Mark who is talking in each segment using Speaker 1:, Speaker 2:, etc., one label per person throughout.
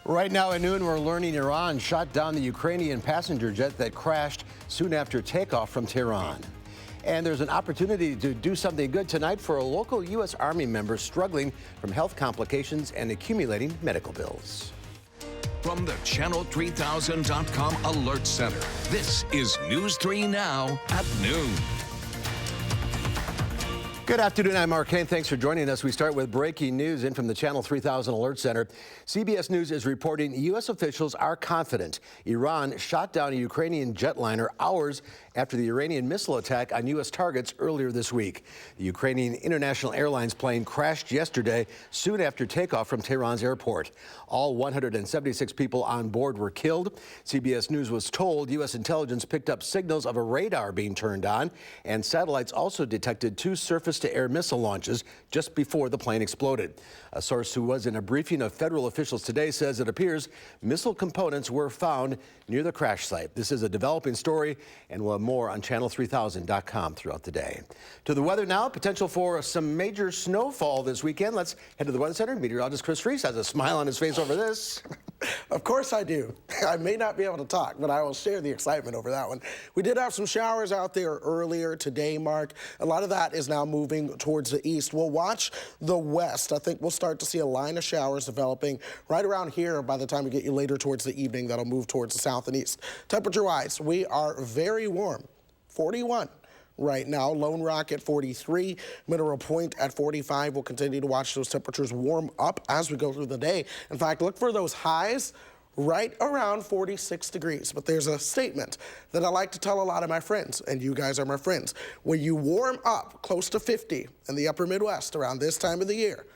Speaker 1: Right now at noon, we're learning Iran shot down the Ukrainian passenger jet that crashed soon after takeoff from Tehran. And there's an opportunity to do something good tonight for a local U.S. Army member struggling from health complications and accumulating medical bills.
Speaker 2: From the Channel3000.com Alert Center, this is News 3 Now at noon.
Speaker 1: Good afternoon, I'm Mark Kane. Thanks for joining us. We start with breaking news in from the Channel 3000 Alert Center. CBS News is reporting U.S. officials are confident Iran shot down a Ukrainian jetliner hours after the Iranian missile attack on U.S. targets earlier this week. The Ukrainian International Airlines plane crashed yesterday soon after takeoff from Tehran's airport. All 176 people on board were killed. CBS News was told U.S. intelligence picked up signals of a radar being turned on, and satellites also detected two surface-to-air missile launches just before the plane exploded. A source who was in a briefing of federal officials today says it appears missile components were found near the crash site. This is a developing story, and we'll have more on Channel3000.com throughout the day. To the weather now, potential for some major snowfall this weekend. Let's head to the Weather Center. Meteorologist Chris Reese has a smile on his face over this.
Speaker 3: Of course I do. I may not be able to talk, but I will share the excitement over that one. We did have some showers out there earlier today, Mark. A lot of that is now moving towards the east. We'll watch the west. I think we'll start to see a line of showers developing right around here by the time we get you later towards the evening. That'll move towards the south and east. Temperature-wise, we are very warm. 41 right now. Lone Rock at 43. Mineral Point at 45. We'll continue to watch those temperatures warm up as we go through the day. In fact, look for those highs right around 46 degrees. But there's a statement that I like to tell a lot of my friends, and you guys are my friends. When you warm up close to 50 in the upper Midwest around this time of the year,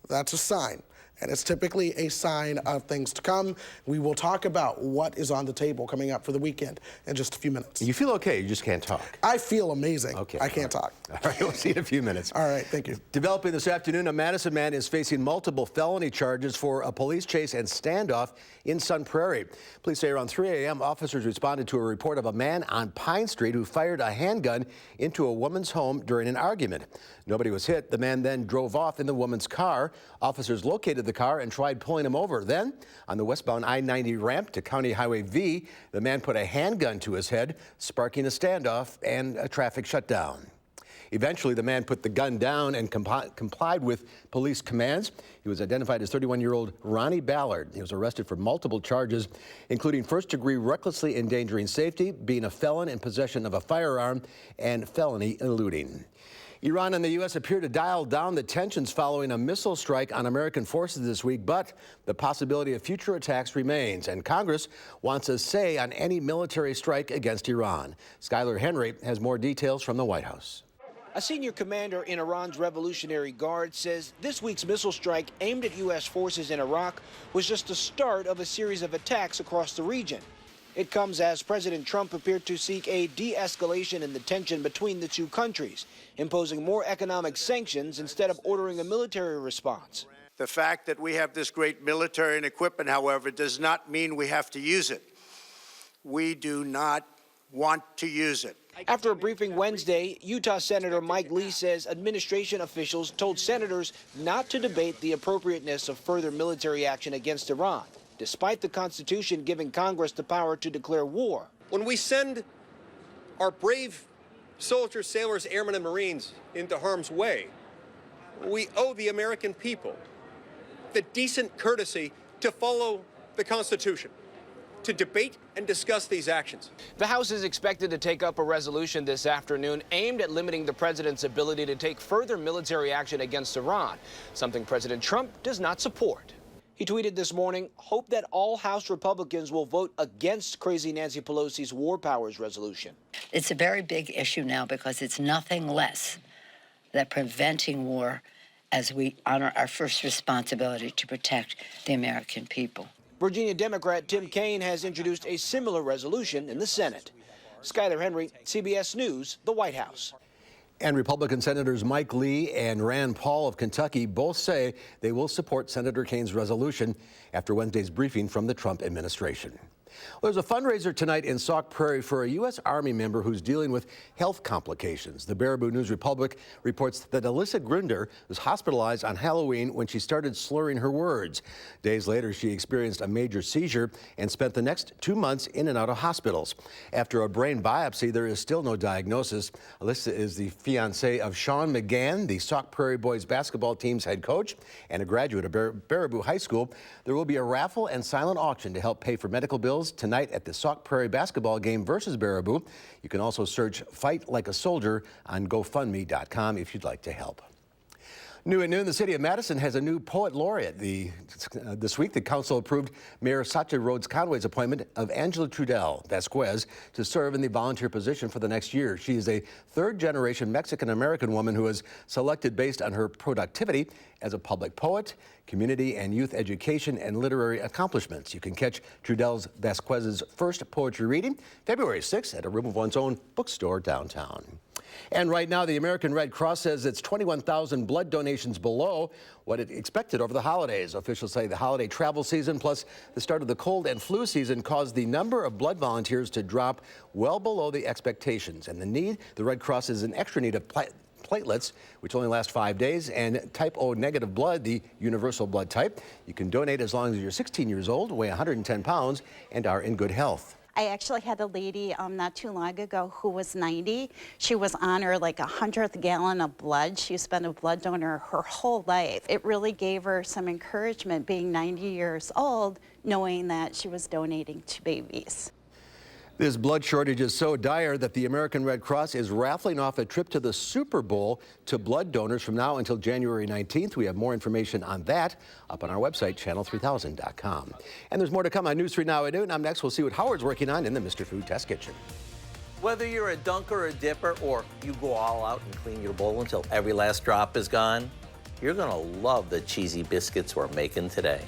Speaker 3: that's a sign. And it's typically a sign of things to come. We will talk about what is on the table coming up for the weekend in just a few minutes.
Speaker 1: You feel okay, you just can't talk.
Speaker 3: I feel amazing.
Speaker 1: Okay.
Speaker 3: I can't talk.
Speaker 1: All right, we'll see you in a few minutes.
Speaker 3: All right, thank you.
Speaker 1: Developing this afternoon, a Madison man is facing multiple felony charges for a police chase and standoff in Sun Prairie. Police say around 3 a.m., officers responded to a report of a man on Pine Street who fired a handgun into a woman's home during an argument. Nobody was hit. The man then drove off in the woman's car. Officers located the car and tried pulling him over. Then, on the westbound I-90 ramp to County Highway V, the man put a handgun to his head, sparking a standoff and a traffic shutdown. Eventually, the man put the gun down and complied with police commands. He was identified as 31-year-old Ronnie Ballard. He was arrested for multiple charges, including first-degree recklessly endangering safety, being a felon in possession of a firearm, and felony eluding. Iran and the U.S. appear to dial down the tensions following a missile strike on American forces this week, but the possibility of future attacks remains, and Congress wants a say on any military strike against Iran. Skylar Henry has more details from the White House.
Speaker 4: A senior commander in Iran's Revolutionary Guard says this week's missile strike aimed at U.S. forces in Iraq was just the start of a series of attacks across the region. It comes as President Trump appeared to seek a de-escalation in the tension between the two countries, imposing more economic sanctions instead of ordering a military response.
Speaker 5: The fact that we have this great military and equipment, however, does not mean we have to use it. We do not want to use it.
Speaker 4: After a briefing Wednesday, Utah Senator Mike Lee says administration officials told senators not to debate the appropriateness of further military action against Iran, despite the Constitution giving Congress the power to declare war.
Speaker 6: When we send our brave soldiers, sailors, airmen, and Marines into harm's way, we owe the American people the decent courtesy to follow the Constitution, to debate and discuss these actions.
Speaker 4: The House is expected to take up a resolution this afternoon aimed at limiting the president's ability to take further military action against Iran, something President Trump does not support. He tweeted this morning, hope that all House Republicans will vote against crazy Nancy Pelosi's war powers resolution.
Speaker 7: It's a very big issue now because it's nothing less than preventing war as we honor our first responsibility to protect the American people.
Speaker 4: Virginia Democrat Tim Kaine has introduced a similar resolution in the Senate. Skylar Henry, CBS News, the White House.
Speaker 1: And Republican Senators Mike Lee and Rand Paul of Kentucky both say they will support Senator Kaine's resolution after Wednesday's briefing from the Trump administration. Well, there's a fundraiser tonight in Sauk Prairie for a U.S. Army member who's dealing with health complications. The Baraboo News-Republic reports that Alyssa Grinder was hospitalized on Halloween when she started slurring her words. Days later, she experienced a major seizure and spent the next 2 months in and out of hospitals. After a brain biopsy, there is still no diagnosis. Alyssa is the fiancée of Sean McGann, the Sauk Prairie boys basketball team's head coach and a graduate of Baraboo High School. There will be a raffle and silent auction to help pay for medical bills tonight at the Sauk Prairie basketball game versus Baraboo. You can also search Fight Like a Soldier on GoFundMe.com if you'd like to help. New at noon, the city of Madison has a new poet laureate. This week, the council approved Mayor Satya Rhodes Conway's appointment of Angela Trudell Vasquez to serve in the volunteer position for the next year. She is a third-generation Mexican-American woman who was selected based on her productivity as a public poet, community and youth education, and literary accomplishments. You can catch Trudell Vasquez's first poetry reading February 6th at a Room of One's Own bookstore downtown. And right now, the American Red Cross says it's 21,000 blood donations below what it expected over the holidays. Officials say the holiday travel season plus the start of the cold and flu season caused the number of blood volunteers to drop well below the expectations. And the Red Cross is in extra need of platelets, which only last 5 days, and type O negative blood, the universal blood type. You can donate as long as you're 16 years old, weigh 110 pounds, and are in good health.
Speaker 8: I actually had a lady not too long ago who was 90. She was on her like 100th gallon of blood. She's been a blood donor her whole life. It really gave her some encouragement being 90 years old, knowing that she was donating to babies.
Speaker 1: This blood shortage is so dire that the American Red Cross is raffling off a trip to the Super Bowl to blood donors from now until January 19th. We have more information on that up on our website, channel3000.com. And there's more to come on News 3 Now at noon. Up next, we'll see what Howard's working on in the Mr. Food Test Kitchen.
Speaker 9: Whether you're a dunker or a dipper, or you go all out and clean your bowl until every last drop is gone, you're going to love the cheesy biscuits we're making today.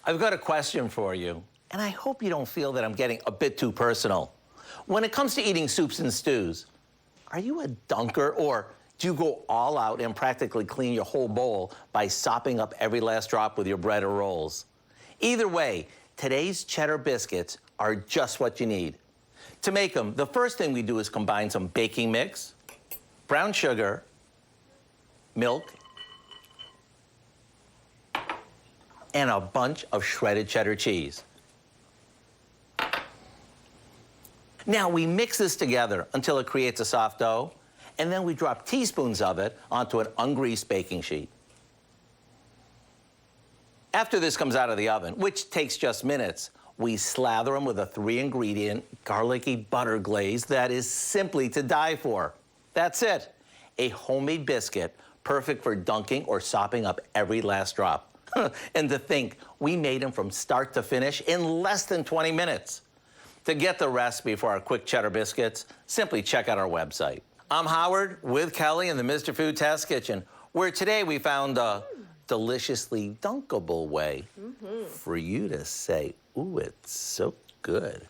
Speaker 9: I've got a question for you, and I hope you don't feel that I'm getting a bit too personal. When it comes to eating soups and stews, are you a dunker, or do you go all out and practically clean your whole bowl by sopping up every last drop with your bread or rolls? Either way, today's cheddar biscuits are just what you need. To make them, the first thing we do is combine some baking mix, brown sugar, milk, and a bunch of shredded cheddar cheese. Now we mix this together until it creates a soft dough, and then we drop teaspoons of it onto an ungreased baking sheet. After this comes out of the oven, which takes just minutes, we slather them with a 3-ingredient garlicky butter glaze that is simply to die for. That's it, a homemade biscuit perfect for dunking or sopping up every last drop. And to think, we made them from start to finish in less than 20 minutes. To get the recipe for our quick cheddar biscuits, simply check out our website. I'm Howard with Kelly in the Mr. Food Test Kitchen, where today we found a deliciously dunkable way for you to say, ooh, it's so good.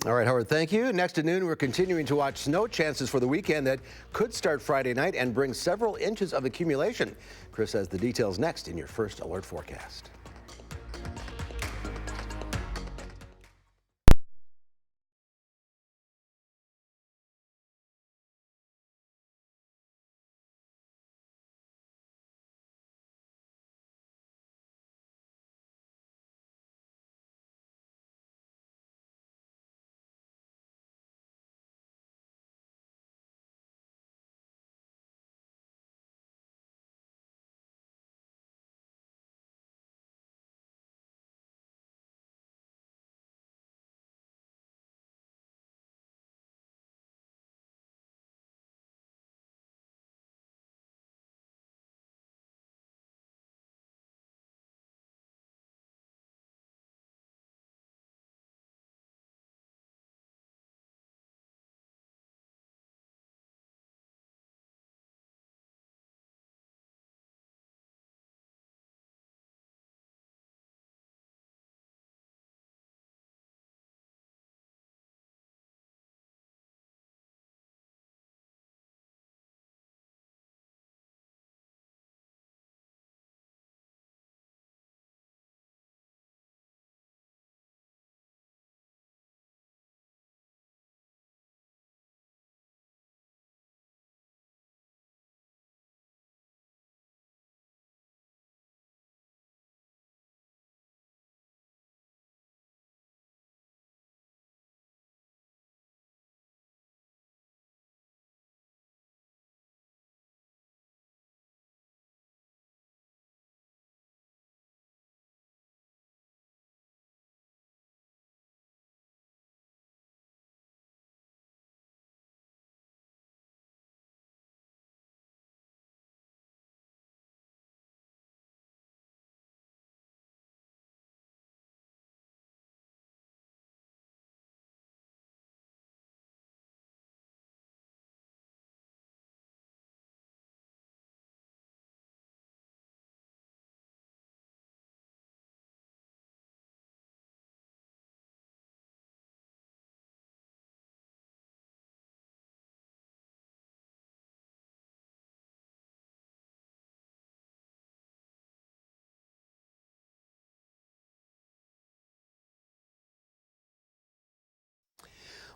Speaker 1: All right, Howard, thank you. Next at noon, we're continuing to watch snow chances for the weekend that could start Friday night and bring several inches of accumulation. Chris has the details next in your first alert forecast.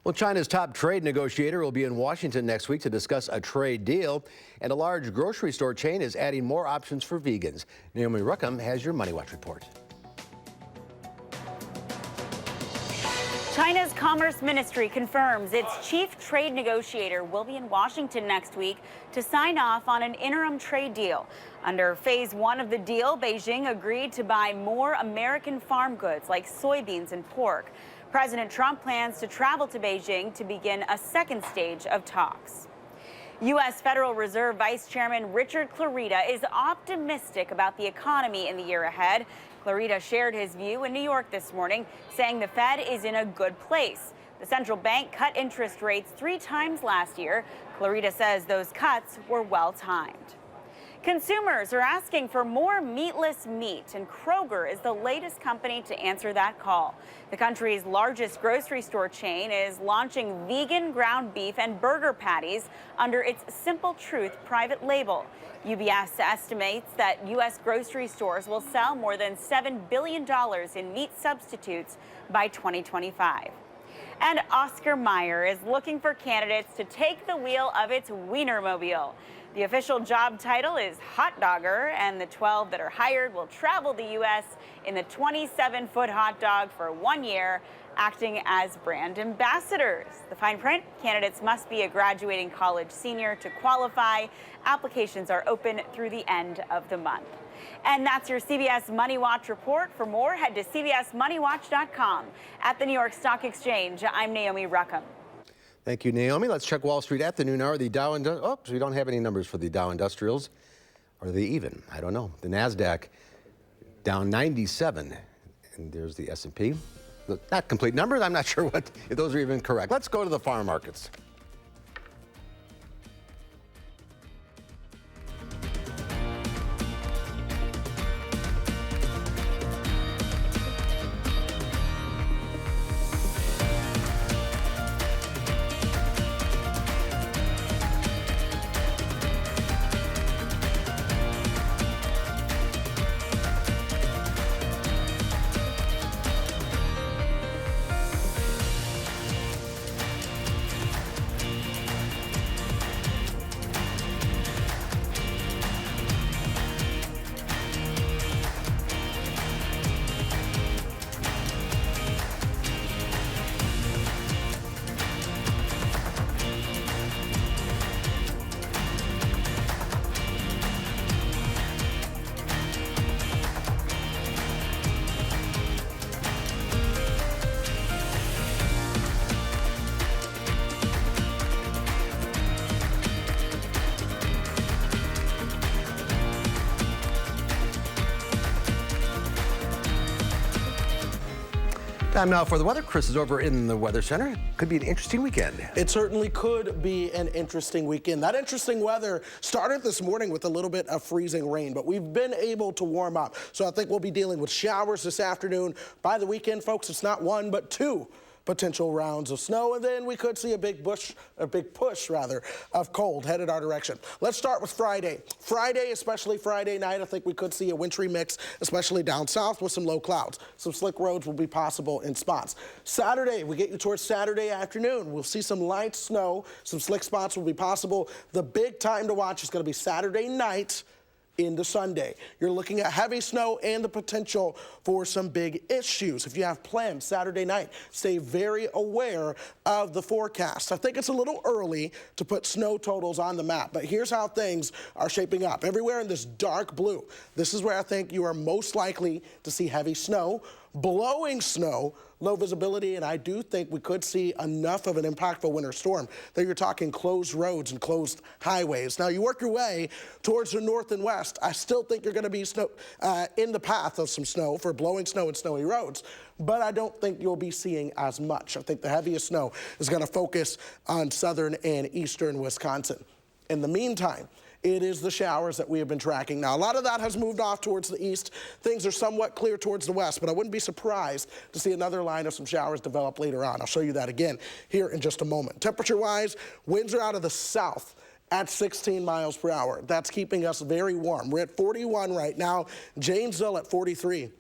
Speaker 1: Well, China's top trade negotiator will be in Washington next week to discuss a trade deal, and a large grocery store chain is adding more options for vegans. Naomi Ruckham has your Money Watch report.
Speaker 10: China's Commerce Ministry confirms its chief trade negotiator will be in Washington next week to sign off on an interim trade deal. Under phase 1 of the deal, Beijing agreed to buy more American farm goods like soybeans and pork. President Trump plans to travel to Beijing to begin a second stage of talks. U.S. Federal Reserve Vice Chairman Richard Clarida is optimistic about the economy in the year ahead. Clarida shared his view in New York this morning, saying the Fed is in a good place. The central bank cut interest rates 3 times last year. Clarida says those cuts were well timed. Consumers are asking for more meatless meat, and Kroger is the latest company to answer that call. The country's largest grocery store chain is launching vegan ground beef and burger patties under its Simple Truth private label. UBS estimates that U.S. grocery stores will sell more than $7 billion in meat substitutes by 2025. And Oscar Mayer is looking for candidates to take the wheel of its Wienermobile. The official job title is hot dogger, and the 12 that are hired will travel the U.S. in the 27-foot hot dog for 1 year, acting as brand ambassadors. The fine print: candidates must be a graduating college senior to qualify. Applications are open through the end of the month. And that's your CBS Money Watch report. For more, head to cbsmoneywatch.com. At the New York Stock Exchange, I'm Naomi Ruckham.
Speaker 1: Thank you, Naomi. Let's check Wall Street at the noon hour. The Dow we don't have any numbers for the Dow Industrials. Are they even? I don't know. The NASDAQ down 97. And there's the S&P. Not complete numbers. I'm not sure if those are even correct. Let's go to the farm markets. Time now for the weather. Chris is over in the Weather Center. Could be an interesting weekend.
Speaker 3: It certainly could be an interesting weekend. That interesting weather started this morning with a little bit of freezing rain, but we've been able to warm up. So I think we'll be dealing with showers this afternoon. By the weekend, folks, it's not one, but two potential rounds of snow, and then we could see a big push of cold headed our direction. Let's start with Friday. Friday, especially Friday night, I think we could see a wintry mix, especially down south with some low clouds. Some slick roads will be possible in spots. Saturday, we get you towards Saturday afternoon. We'll see some light snow. Some slick spots will be possible. The big time to watch is going to be Saturday night into Sunday. You're looking at heavy snow and the potential for some big issues. If you have plans Saturday night, stay very aware of the forecast. I think it's a little early to put snow totals on the map, but here's how things are shaping up. Everywhere in this dark blue, this is where I think you are most likely to see heavy snow, blowing snow, low visibility, and I do think we could see enough of an impactful winter storm that you're talking closed roads and closed highways. Now, you work your way towards the north and west. I still think you're going to be snow in the path of some snow for blowing snow and snowy roads, but I don't think you'll be seeing as much. I think the heaviest snow is going to focus on southern and eastern Wisconsin. In the meantime, it is the showers that we have been tracking. Now, a lot of that has moved off towards the east. Things are somewhat clear towards the west, but I wouldn't be surprised to see another line of some showers develop later on. I'll show you that again here in just a moment. Temperature-wise, winds are out of the south at 16 miles per hour. That's keeping us very warm. We're at 41 right now. Janesville at 43.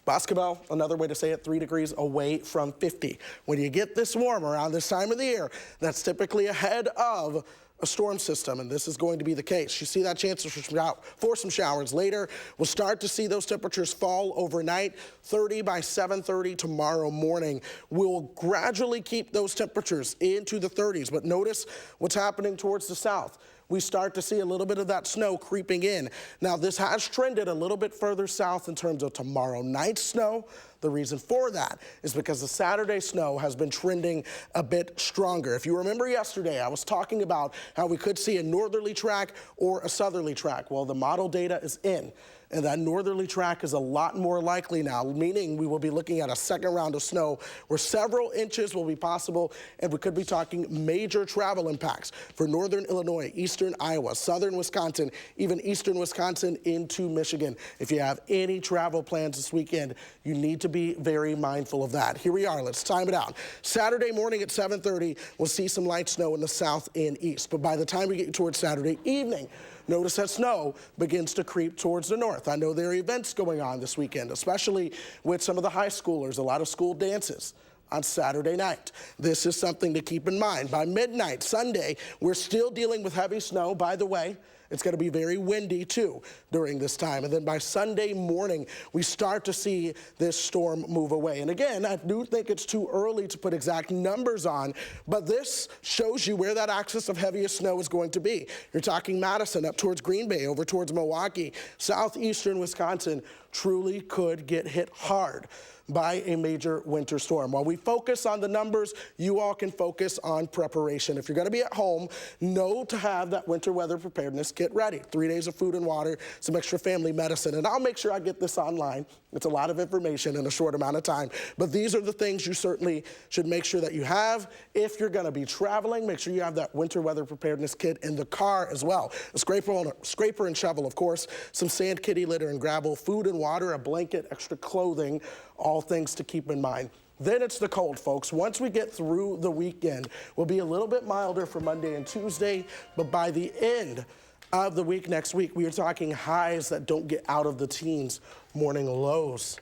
Speaker 3: Boscobel, another way to say it, 3 degrees away from 50. When you get this warm around this time of the year, that's typically ahead of a storm system, and this is going to be the case. You see that chance for some showers later. We'll start to see those temperatures fall overnight, 30 by 7:30 tomorrow morning. We'll gradually keep those temperatures into the 30s, but notice what's happening towards the south. We start to see a little bit of that snow creeping in. Now, this has trended a little bit further south in terms of tomorrow night's snow. The reason for that is because the Saturday snow has been trending a bit stronger. If you remember yesterday, I was talking about how we could see a northerly track or a southerly track. Well, the model data is in. and that northerly track is a lot more likely now, meaning we will be looking at a second round of snow where several inches will be possible, and we could be talking major travel impacts for northern Illinois, eastern Iowa, southern Wisconsin, even eastern Wisconsin into Michigan. If you have any travel plans this weekend, you need to be very mindful of that. Here we are. Let's time it out. Saturday morning at 7:30, we'll see some light snow in the south and east, but by the time we get towards Saturday evening, notice that snow begins to creep towards the north. I know there are events going on this weekend, especially with some of the high schoolers, a lot of school dances on Saturday night. This is something to keep in mind. By midnight Sunday, we're still dealing with heavy snow. By the way, it's going to be very windy too during this time. And then by Sunday morning, we start to see this storm move away. And again, I do think it's too early to put exact numbers on, but this shows you where that axis of heaviest snow is going to be. You're talking Madison up towards Green Bay, over towards Milwaukee. Southeastern Wisconsin truly could get hit hard by a major winter storm. While we focus on the numbers, you all can focus on preparation. If you're going to be at home, know to have that winter weather preparedness kit ready. 3 days of food and water, some extra family medicine, and I'll make sure I get this online. It's a lot of information in a short amount of time, but these are the things you certainly should make sure that you have. If you're going to be traveling, make sure you have that winter weather preparedness kit in the car as well. A scraper and shovel, of course, some sand, kitty litter and gravel, food and water, a blanket, extra clothing, all things to keep in mind. Then it's the cold, folks. Once we get through the weekend, we'll be a little bit milder for Monday and Tuesday, but by the end of the week next week, we are talking highs that don't get out of the teens, morning lows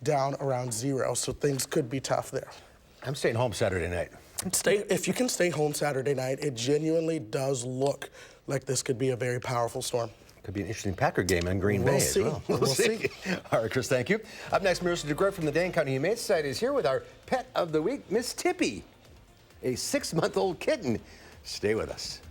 Speaker 3: down around 0, so things could be tough there.
Speaker 1: I'm staying home Saturday night.
Speaker 3: If you can stay home Saturday night, it genuinely does look like this could be a very powerful storm.
Speaker 1: Could be an interesting Packer game in Green Bay as well.
Speaker 3: We'll see.
Speaker 1: All right, Chris, thank you. Up next, Marissa DeGroat from the Dane County Humane Society is here with our pet of the week, Miss Tippy, a 6-month-old kitten. Stay with us.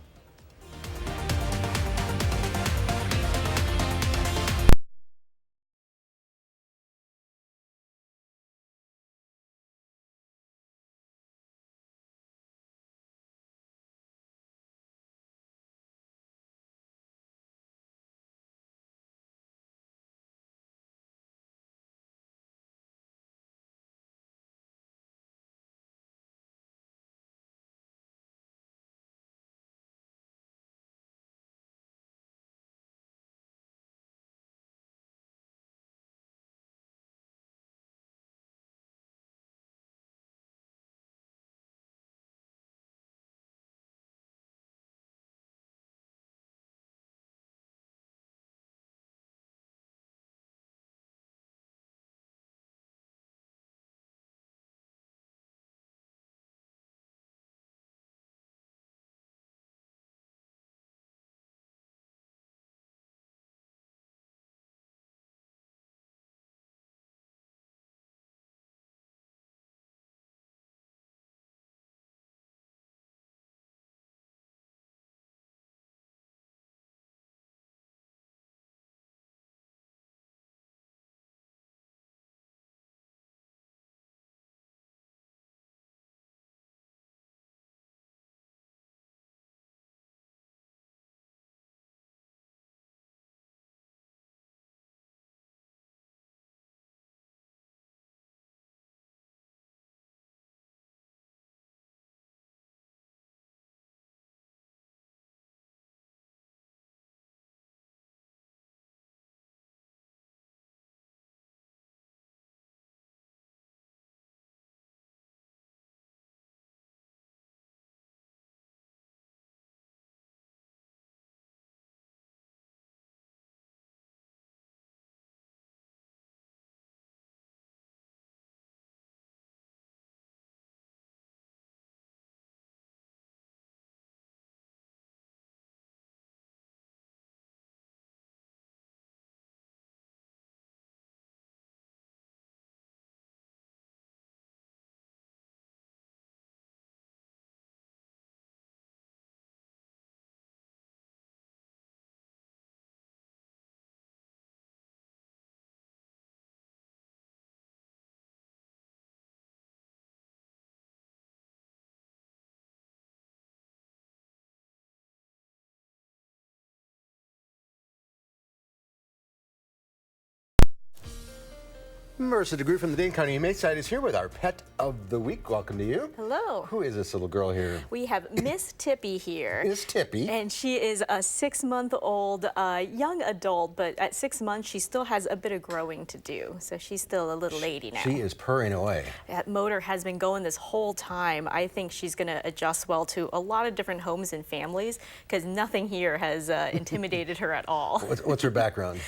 Speaker 1: Marissa DeGroot from the Dane County Humane Society is here with our pet of the week. Welcome to you.
Speaker 11: Hello.
Speaker 1: Who is this little girl here?
Speaker 11: We have Miss Tippy here.
Speaker 1: Miss Tippy.
Speaker 11: And she is a 6-month-old young adult, but at 6 months she still has a bit of growing to do. So she's still a little lady now.
Speaker 1: She is purring away.
Speaker 11: That motor has been going this whole time. I think she's going to adjust well to a lot of different homes and families because nothing here has intimidated her at all.
Speaker 1: What's her background?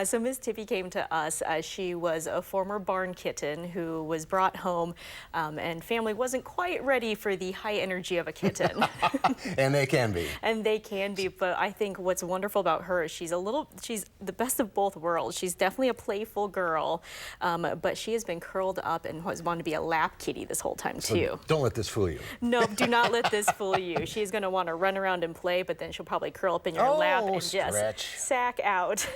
Speaker 11: So Miss Tippy came to us. She was a former barn kitten who was brought home, and family wasn't quite ready for the high energy of a kitten.
Speaker 1: And they can be.
Speaker 11: And they can be, but I think what's wonderful about her is she's the best of both worlds. She's definitely a playful girl, but she has been curled up and has wanted to be a lap kitty this whole time too.
Speaker 1: So don't let this fool you.
Speaker 11: No, do not let this fool you. She's going to want to run around and play, but then she'll probably curl up in your lap and just sack out.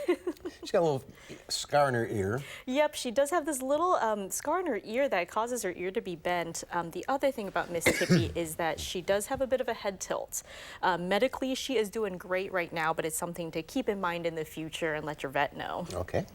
Speaker 1: She's got a little scar in her ear.
Speaker 11: Yep, she does have this little scar in her ear that causes her ear to be bent. The other thing about Miss Tippy is that she does have a bit of a head tilt. Medically, she is doing great right now, but it's something to keep in mind in the future and let your vet know.
Speaker 1: Okay.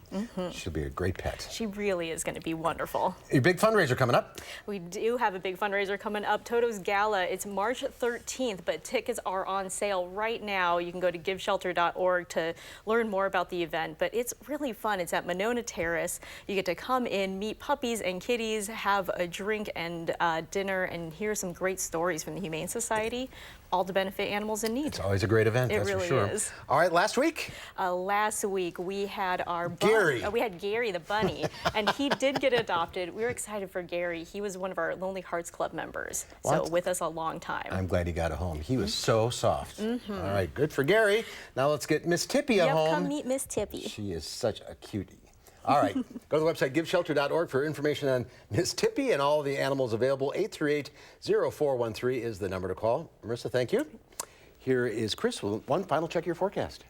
Speaker 1: She'll be a great pet.
Speaker 11: She really is going to be wonderful.
Speaker 1: Your big fundraiser coming up.
Speaker 11: We do have a big fundraiser coming up, Toto's Gala. It's March 13th, but tickets are on sale right now. You can go to giveshelter.org to learn more about the event, but it's really fun. It's at Monona Terrace. You get to come in, meet puppies and kitties, have a drink and dinner, and hear some great stories from the Humane Society, all to benefit animals in need.
Speaker 1: It's always a great event, that's
Speaker 11: really
Speaker 1: for sure.
Speaker 11: Is.
Speaker 1: All right, last week?
Speaker 11: Last week we had our
Speaker 1: Gary.
Speaker 11: We had Gary the bunny, and he did get adopted. We were excited for Gary. He was one of our Lonely Hearts Club members, so with us a long time.
Speaker 1: I'm glad he got a home. He was so soft. All right, good for Gary. Now let's get Miss Tippy a home.
Speaker 11: Come meet Miss Tippy.
Speaker 1: She is such a cutie. All right, go to the website giveshelter.org for information on Miss Tippy and all the animals available. 838-0413 is the number to call. Marissa, thank you. Here is Chris with one final check of your forecast.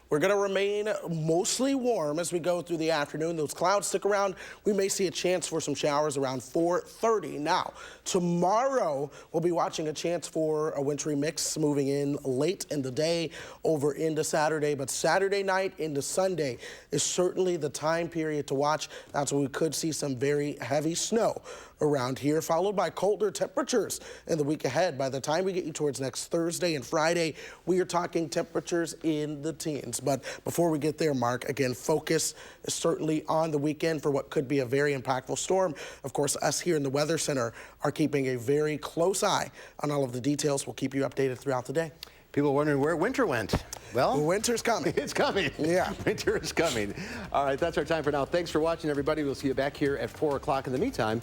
Speaker 3: We're going to remain mostly warm as we go through the afternoon. Those clouds stick around. We may see a chance for some showers around 4:30. Now, tomorrow we'll be watching a chance for a wintry mix moving in late in the day over into Saturday. But Saturday night into Sunday is certainly the time period to watch. That's when we could see some very heavy snow around here, followed by colder temperatures in the week ahead. By the time we get you towards next Thursday and Friday, we are talking temperatures in the teens. But before we get there, Mark, again, focus is certainly on the weekend for what could be a very impactful storm. Of course, us here in the Weather Center are keeping a very close eye on all of the details. We'll keep you updated throughout the day.
Speaker 1: People are wondering where winter went. Well,
Speaker 3: winter's coming.
Speaker 1: It's coming.
Speaker 3: Yeah.
Speaker 1: Winter is coming. All right, that's our time for now. Thanks for watching, everybody. We'll see you back here at 4 o'clock. In the meantime,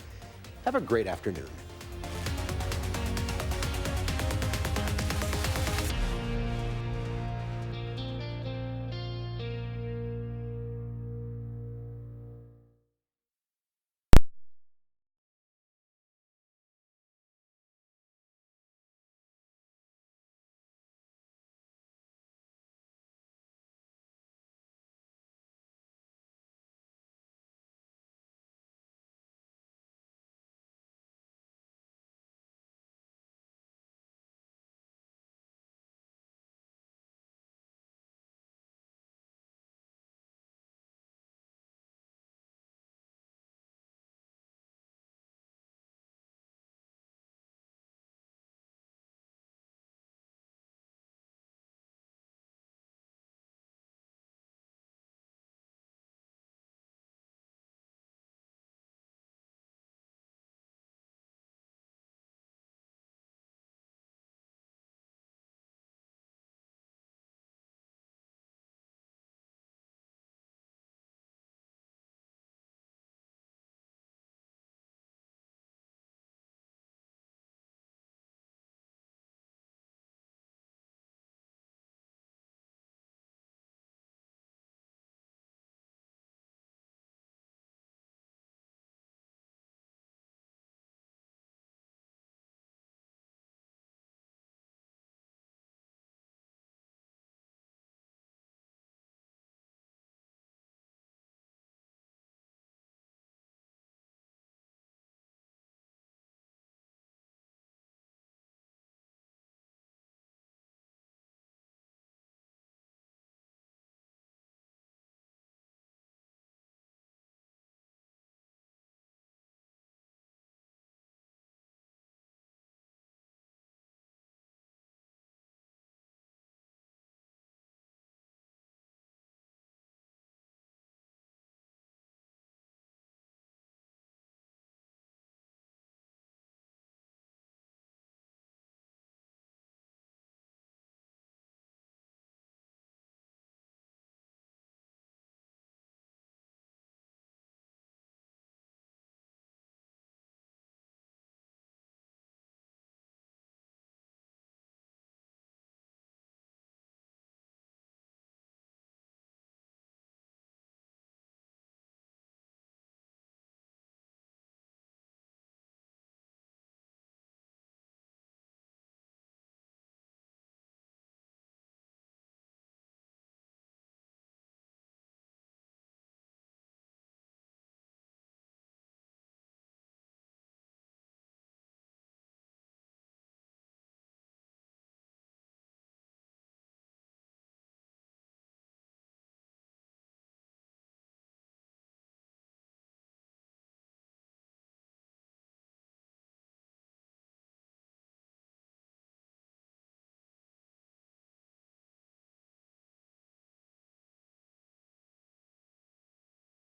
Speaker 1: have a great afternoon.